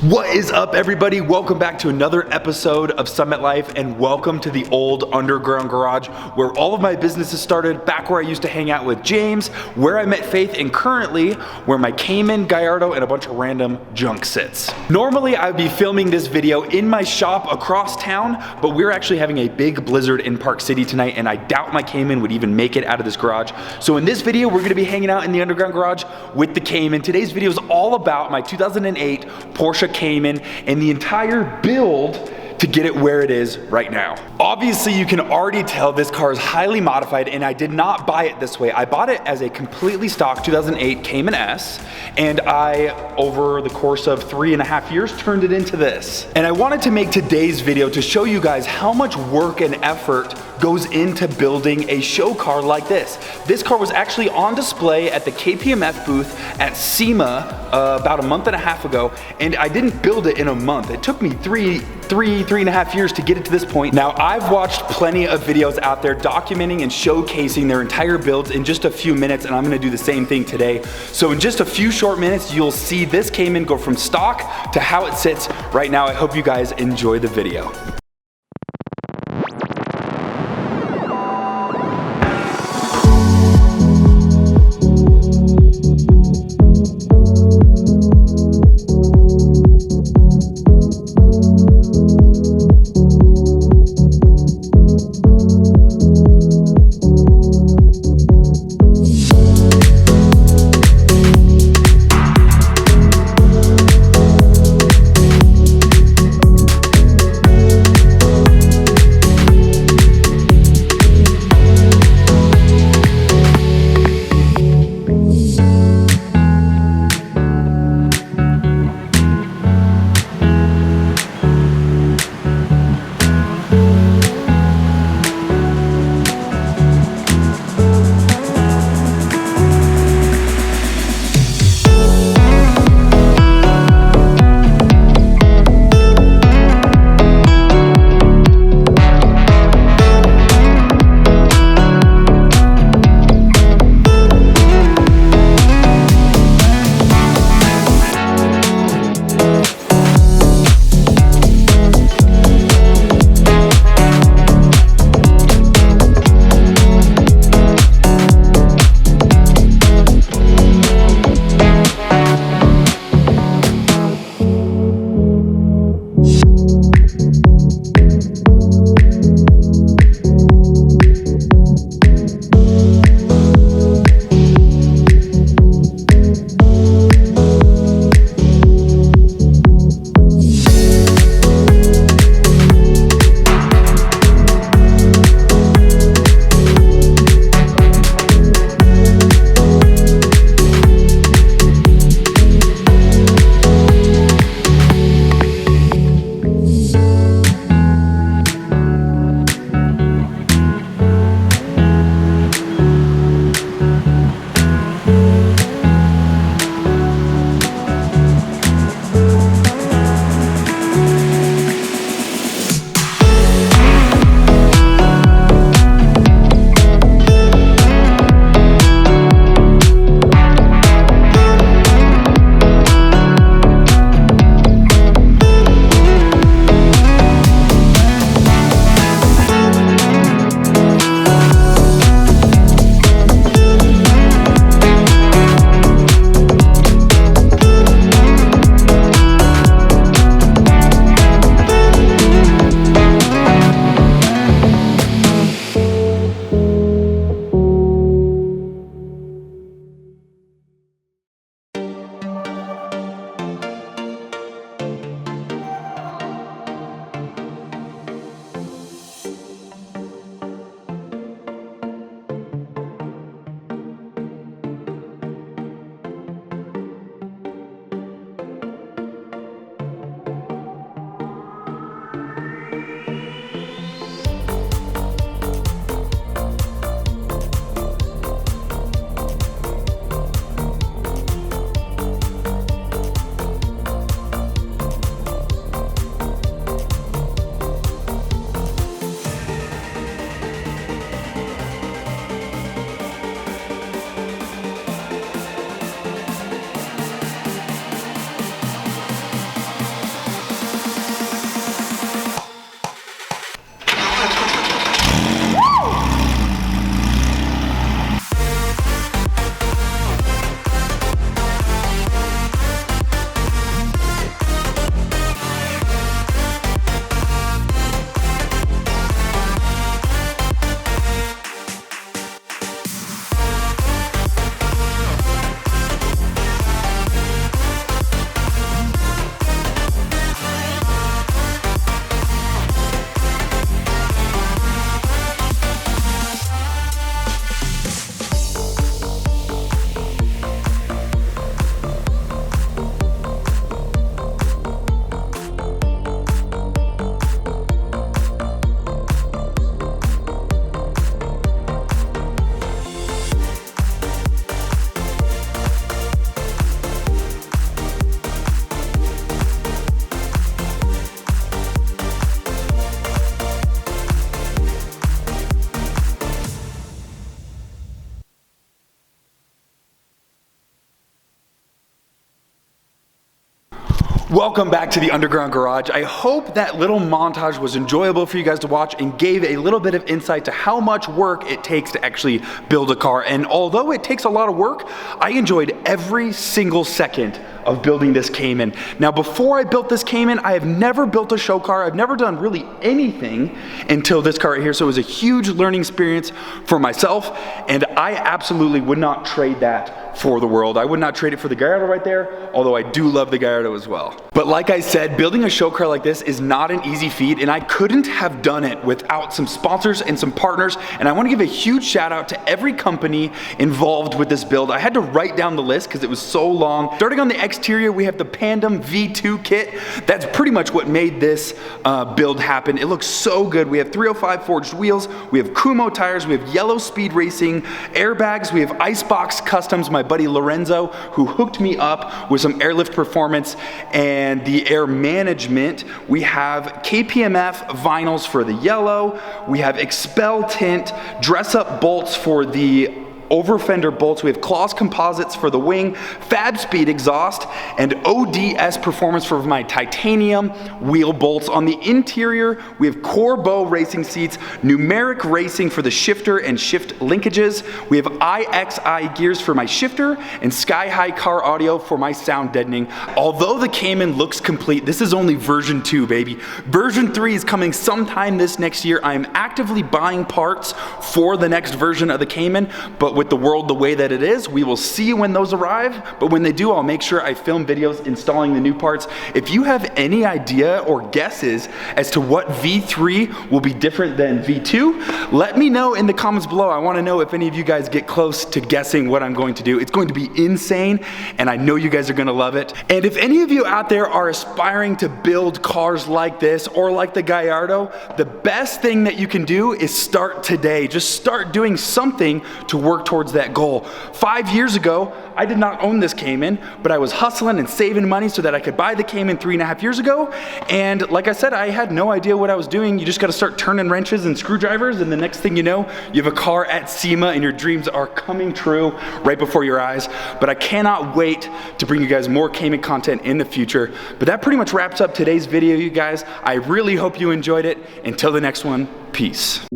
What is up, everybody? Welcome back to another episode of SummitLife, and welcome to the old underground garage where all of my businesses started, back where I used to hang out with James, where I met Faith, and currently where my Cayman, Gallardo, and a bunch of random junk sits. Normally, I would be filming this video in my shop across town, but we're actually having a big blizzard in Park City tonight, and I doubt my Cayman would even make it out of this garage. So in this video, we're gonna be hanging out in the underground garage with the Cayman. Today's video is all about my 2008 Porsche Cayman and the entire build to get it where it is right now. Obviously, you can already tell this car is highly modified, and I did not buy it this way. I bought it as a completely stock 2008 Cayman S, and I, over the course of 3.5 years, turned it into this. And I wanted to make today's video to show you guys how much work and effort goes into building a show car like this. This car was actually on display at the Kpmf booth at SEMA about a month and a half ago, and I didn't build it in a month. It took me three and a half years to get it to this point. Now, I've watched plenty of videos out there documenting and showcasing their entire builds in just a few minutes, and I'm gonna do the same thing today. So in just a few short minutes, you'll see this Cayman go from stock to how it sits right now. I hope you guys enjoy the video. Welcome back to the Underground Garage. I hope that little montage was enjoyable for you guys to watch and gave a little bit of insight to how much work it takes to actually build a car. And although it takes a lot of work, I enjoyed every single second of building this Cayman. Now, before I built this Cayman, I have never built a show car. I've never done really anything until this car right here. So it was a huge learning experience for myself, and I absolutely would not trade that for the world. I would not trade it for the Gallardo right there, although I do love the Gallardo as well. But like I said, building a show car like this is not an easy feat, and I couldn't have done it without some sponsors and some partners. And I want to give a huge shout out to every company involved with this build. I had to write down the list because it was so long. Starting on the exterior, we have the Pandem V2 kit. That's pretty much what made this build happen. It looks so good. We have 305 forged wheels, we have Kumho tires, we have yellow speed racing airbags, we have Icebox customs, my buddy Lorenzo, who hooked me up with some airlift performance and the air management. We have Kpmf vinyls for the yellow, we have XPEL tint, dress up bolts for the over fender bolts, we have Klaus composites for the wing, Fabspeed exhaust, and ODS performance for my titanium wheel bolts. On the interior, we have Corbeau racing seats, Numeric racing for the shifter and shift linkages. We have IXI gears for my shifter and Sky High car audio for my sound deadening. Although the Cayman looks complete, this is only version 2, baby. Version 3 is coming sometime this next year. I am actively buying parts for the next version of the Cayman, but with the world the way that it is, we will see when those arrive. But when they do, I'll make sure I film videos installing the new parts. If you have any idea or guesses as to what V3 will be different than V2, let me know in the comments below. I want to know if any of you guys get close to guessing what I'm going to do. It's going to be insane, and I know you guys are going to love it. And if any of you out there are aspiring to build cars like this or like the Gallardo, the best thing that you can do is start today. Just start doing something to work towards that goal. 5 years ago, I did not own this Cayman, but I was hustling and saving money so that I could buy the Cayman 3.5 years ago. And like I said, I had no idea what I was doing. You just got to start turning wrenches and screwdrivers, and the next thing you know, you have a car at SEMA and your dreams are coming true right before your eyes. But I cannot wait to bring you guys more Cayman content in the future. But that pretty much wraps up today's video, you guys. I really hope you enjoyed it. Until the next one, peace.